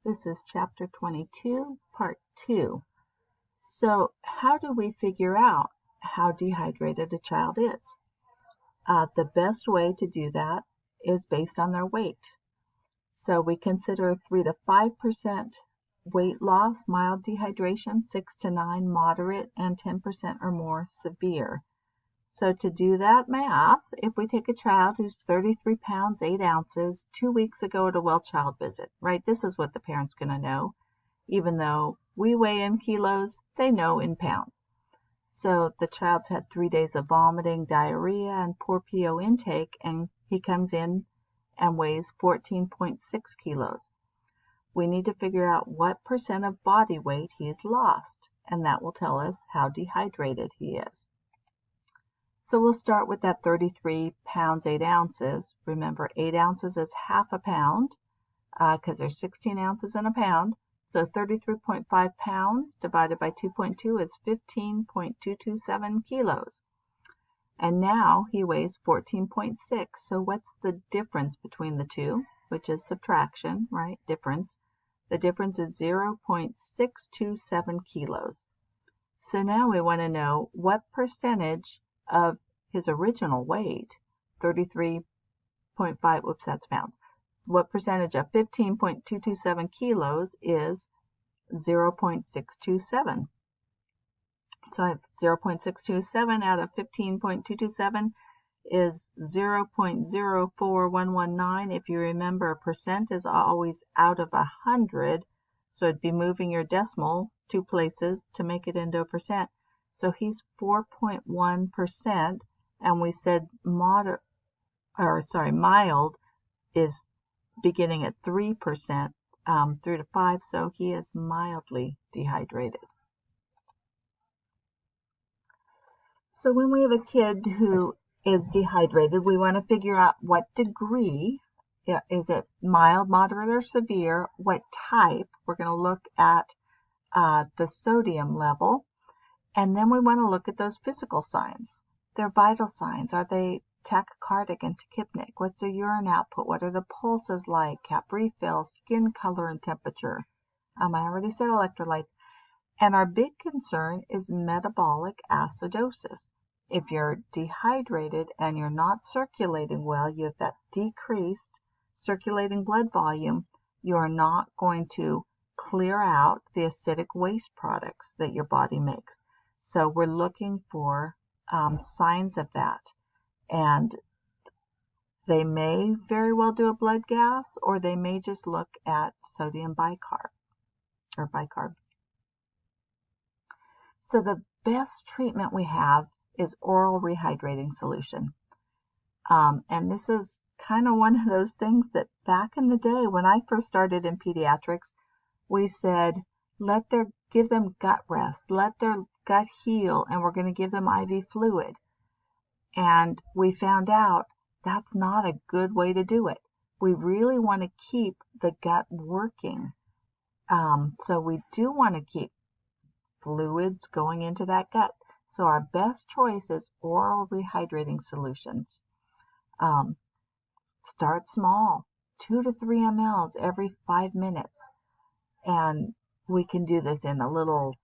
This is Chapter 22, Part 2. So, how do we figure out how dehydrated a child is? The best way to do that is based on their weight. So, we consider 3 to 5% weight loss, mild dehydration, 6 to 9 moderate, and 10% or more severe. So to do that math, if we take a child who's 33 pounds, 8 ounces, 2 weeks ago at a well child visit, right? This is what the parent's going to know. Even though we weigh in kilos, they know in pounds. So the child's had 3 days of vomiting, diarrhea, and poor PO intake, and he comes in and weighs 14.6 kilos. We need to figure out what percent of body weight he's lost, and that will tell us how dehydrated he is. So we'll start with that 33 pounds, 8 ounces. Remember, 8 ounces is half a pound because there's 16 ounces in a pound. So 33.5 pounds divided by 2.2 is 15.227 kilos. And now he weighs 14.6. So what's the difference between the two, which is subtraction, right? Difference. The difference is 0.627 kilos. So now we want to know what percentage of his original weight, 33.5, oops, that's pounds. What percentage of 15.227 kilos is 0.627? So I have 0.627 out of 15.227 is 0.04119. If you remember, a percent is always out of 100, so it'd be moving your decimal 2 places to make it into a percent. So he's 4.1%, and we said mild is beginning at 3%, 3 to 5, so he is mildly dehydrated. So when we have a kid who is dehydrated, we want to figure out what degree. Is it mild, moderate, or severe? What type? We're going to look at the sodium level. And then we want to look at those physical signs. Their vital signs. Are they tachycardic and tachypnic? What's their urine output? What are the pulses like? Cap refill, skin color and temperature. I already said electrolytes. And our big concern is metabolic acidosis. If you're dehydrated and you're not circulating well, you have that decreased circulating blood volume, you're not going to clear out the acidic waste products that your body makes. So we're looking for signs of that. And they may very well do a blood gas, or they may just look at sodium bicarb. So the best treatment we have is oral rehydrating solution. And this is kind of one of those things that back in the day when I first started in pediatrics, we said, give them gut rest, let their gut heal, and we're going to give them IV fluid. And we found out that's not a good way to do it. We really want to keep the gut working. So we do want to keep fluids going into that gut. So our best choice is oral rehydrating solutions. Start small, 2 to 3 mLs every 5 minutes. And we can do this in a little,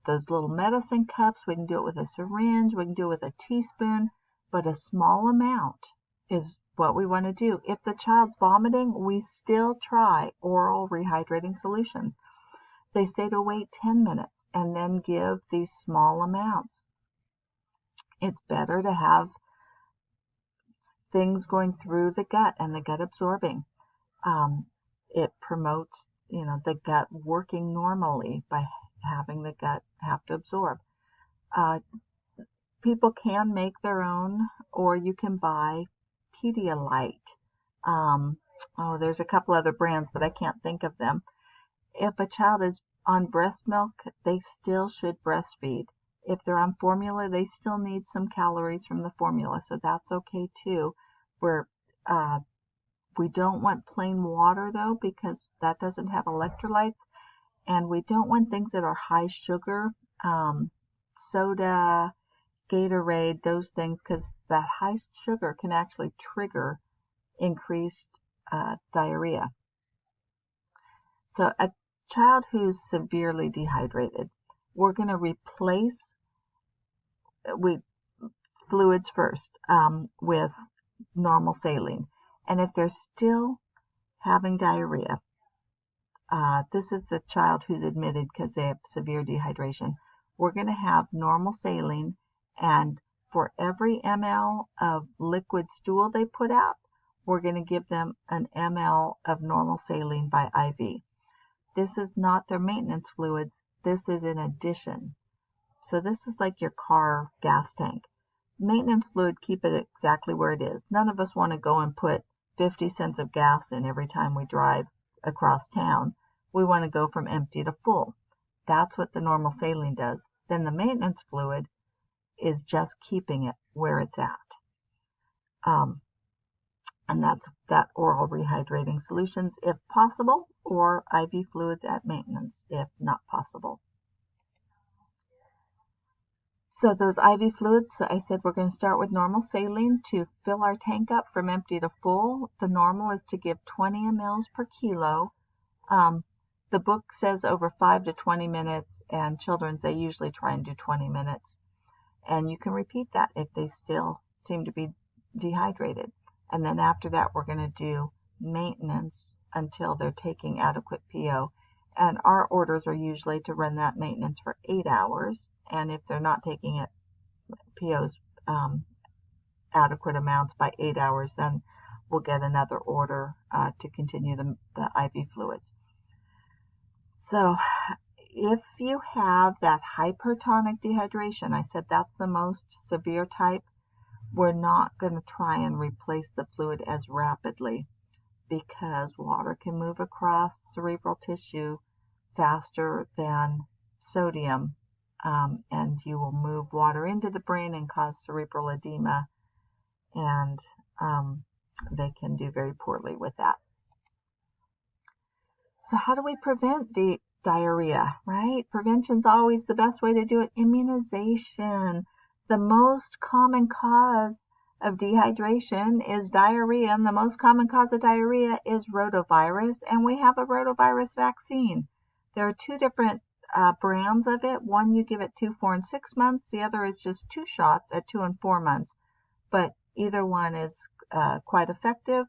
those little medicine cups. We can do it with a syringe. We can do it with a teaspoon. But a small amount is what we want to do. If the child's vomiting, we still try oral rehydrating solutions. They say to wait 10 minutes and then give these small amounts. It's better to have things going through the gut and the gut absorbing. It promotes, the gut working normally by having the gut have to absorb. People can make their own, or you can buy Pedialyte. There's a couple other brands, but I can't think of them. If a child is on breast milk, they still should breastfeed. If they're on formula, they still need some calories from the formula, so that's okay too. We don't want plain water though, because that doesn't have electrolytes, and we don't want things that are high sugar, soda, Gatorade, those things, because that high sugar can actually trigger increased diarrhea. So a child who's severely dehydrated, we're going to replace fluids first with normal saline. And if they're still having diarrhea, this is the child who's admitted because they have severe dehydration. We're going to have normal saline, and for every ml of liquid stool they put out, we're going to give them an ml of normal saline by IV. This is not their maintenance fluids. This is in addition. So this is like your car gas tank. Maintenance fluid, keep it exactly where it is. None of us want to go and put 50 cents of gas in every time we drive across town. We want to go from empty to full. That's what the normal saline does. Then the maintenance fluid is just keeping it where it's at. And that's that oral rehydrating solutions if possible, or IV fluids at maintenance if not possible. So those IV fluids, I said we're going to start with normal saline to fill our tank up from empty to full. The normal is to give 20 mLs per kilo. The book says over 5 to 20 minutes, and children's, they usually try and do 20 minutes. And you can repeat that if they still seem to be dehydrated. And then after that, we're going to do maintenance until they're taking adequate PO. And our orders are usually to run that maintenance for 8 hours. And if they're not taking it, PO's adequate amounts by 8 hours, then we'll get another order to continue the IV fluids. So if you have that hypertonic dehydration, I said that's the most severe type, we're not going to try and replace the fluid as rapidly because water can move across cerebral tissue faster than sodium, and you will move water into the brain and cause cerebral edema, and they can do very poorly with that. So how do we prevent diarrhea, right? Prevention's always the best way to do it. Immunization. The most common cause of dehydration is diarrhea, and the most common cause of diarrhea is rotavirus, and we have a rotavirus vaccine. There are 2 different brands of it. One you give at 2, 4, and 6 months. The other is just 2 shots at 2 and 4 months. But either one is quite effective.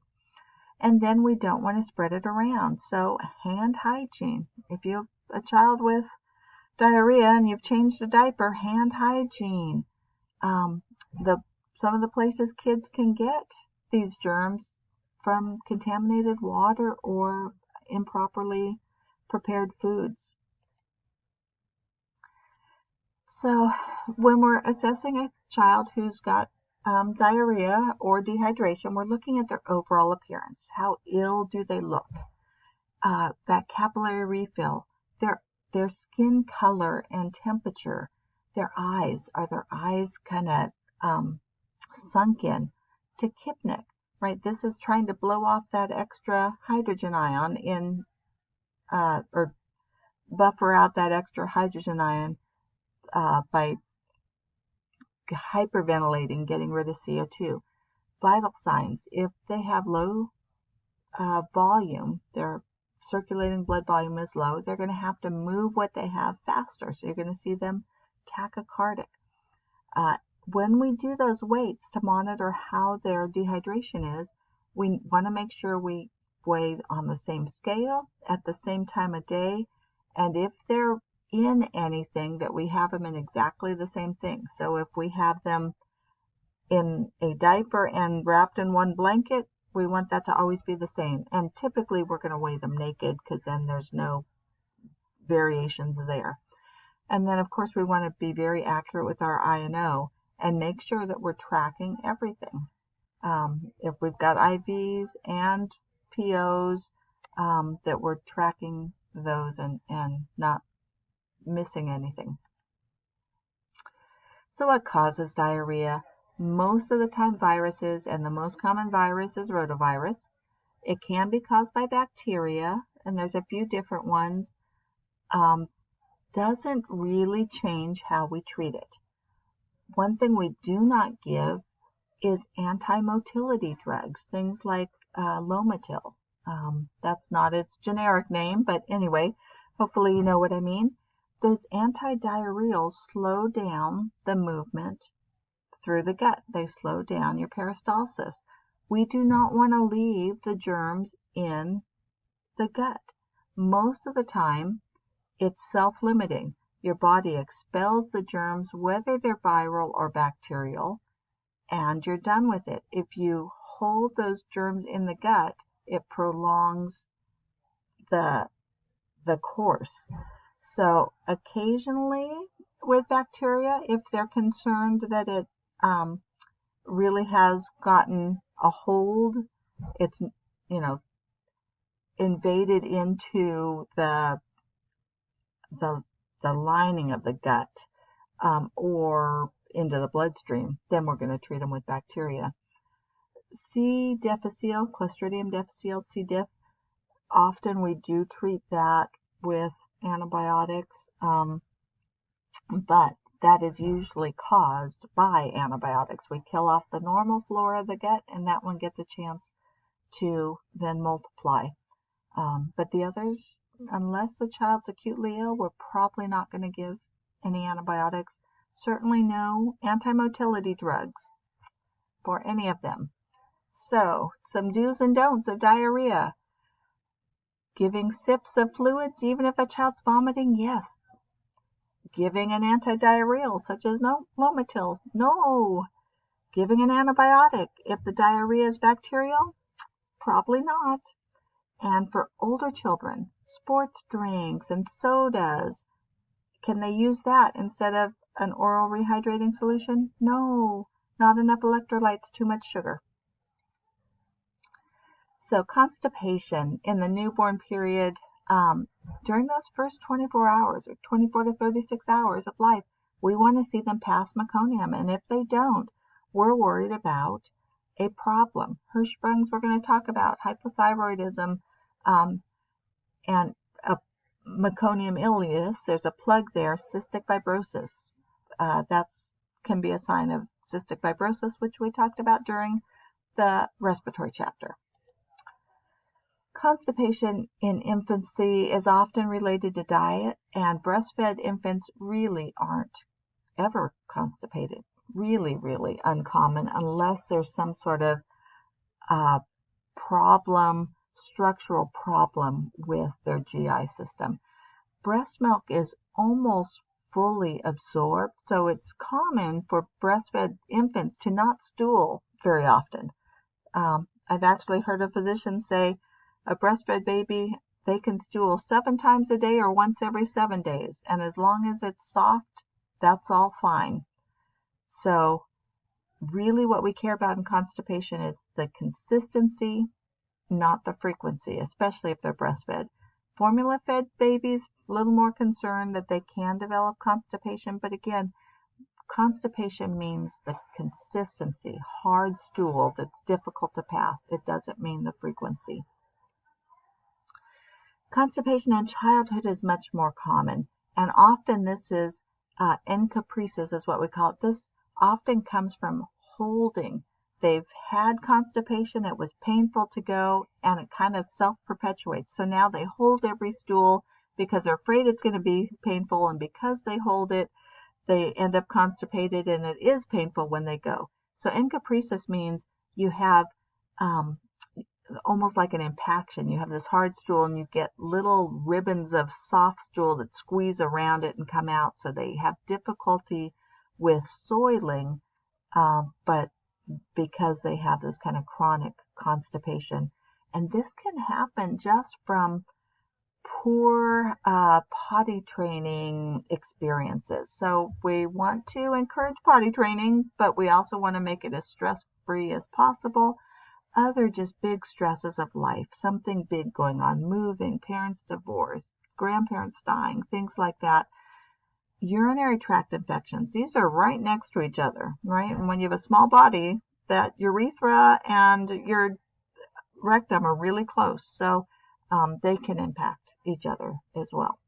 And then we don't want to spread it around. So hand hygiene. If you have a child with diarrhea and you've changed a diaper, hand hygiene. Some of the places kids can get these germs from contaminated water or improperly prepared foods. So when we're assessing a child who's got diarrhea or dehydration, we're looking at their overall appearance. How ill do they look? That capillary refill, their skin color and temperature, their eyes. Are their eyes kind of sunk in to Kipnik, right? This is trying to blow off that extra hydrogen ion or buffer out that extra hydrogen ion by hyperventilating, getting rid of CO2. Vital signs, if they have low volume, their circulating blood volume is low, they're going to have to move what they have faster. So you're going to see them tachycardic. When we do those weights to monitor how their dehydration is, we want to make sure we weigh on the same scale at the same time of day, and if they're in anything, that we have them in exactly the same thing. So if we have them in a diaper and wrapped in one blanket, we want that to always be the same. And typically we're going to weigh them naked because then there's no variations there. And then of course we want to be very accurate with our I&O and make sure that we're tracking everything. If we've got IVs and POs, that we're tracking those and not missing anything. So what causes diarrhea? Most of the time viruses, and the most common virus is rotavirus. It can be caused by bacteria, and there's a few different ones. Doesn't really change how we treat it. One thing we do not give is anti-motility drugs, things like Lomotil. That's not its generic name, but anyway, hopefully you know what I mean. Those antidiarrheals slow down the movement through the gut. They slow down your peristalsis. We do not want to leave the germs in the gut. Most of the time, it's self-limiting. Your body expels the germs, whether they're viral or bacterial, and you're done with it. If you hold those germs in the gut, it prolongs the course. So occasionally with bacteria, if they're concerned that it really has gotten a hold, it's invaded into the lining of the gut or into the bloodstream, then we're going to treat them with bacteria. C. difficile, Clostridium difficile, C. diff, often we do treat that with antibiotics, but that is usually caused by antibiotics. We kill off the normal flora of the gut, and that one gets a chance to then multiply. But the others, unless the child's acutely ill, we're probably not going to give any antibiotics. Certainly no antimotility drugs for any of them. So, some do's and don'ts of diarrhea. Giving sips of fluids even if a child's vomiting, yes. Giving an antidiarrheal such as Lomotil, no. Giving an antibiotic if the diarrhea is bacterial, probably not. And for older children, sports drinks and sodas, can they use that instead of an oral rehydrating solution? No, not enough electrolytes, too much sugar. So constipation in the newborn period, during those first 24 hours or 24 to 36 hours of life, we want to see them pass meconium. And if they don't, we're worried about a problem. Hirschsprung's we're going to talk about, hypothyroidism, and a meconium ileus. There's a plug there, cystic fibrosis. That can be a sign of cystic fibrosis, which we talked about during the respiratory chapter. Constipation in infancy is often related to diet, and breastfed infants really aren't ever constipated. Really, really uncommon unless there's some sort of structural problem with their GI system. Breast milk is almost fully absorbed, so it's common for breastfed infants to not stool very often. I've actually heard a physician say a breastfed baby, they can stool 7 times a day or once every 7 days, and as long as it's soft, that's all fine. So really what we care about in constipation is the consistency, not the frequency, especially if they're breastfed. Formula-fed babies, a little more concerned that they can develop constipation, but again, constipation means the consistency, hard stool that's difficult to pass. It doesn't mean the frequency. Constipation in childhood is much more common, and often this is encaprices is what we call it. This often comes from holding. They've had constipation, it was painful to go, and it kind of self-perpetuates. So now they hold every stool because they're afraid it's going to be painful, and because they hold it, they end up constipated, and it is painful when they go. So encaprices means you have almost like an impaction. You have this hard stool and you get little ribbons of soft stool that squeeze around it and come out. So they have difficulty with soiling, but because they have this kind of chronic constipation. And this can happen just from poor potty training experiences. So we want to encourage potty training, but we also want to make it as stress-free as possible. Other just big stresses of life, something big going on, moving, parents divorce, grandparents dying, things like that. Urinary tract infections, these are right next to each other, right? And when you have a small body, that urethra and your rectum are really close, so they can impact each other as well.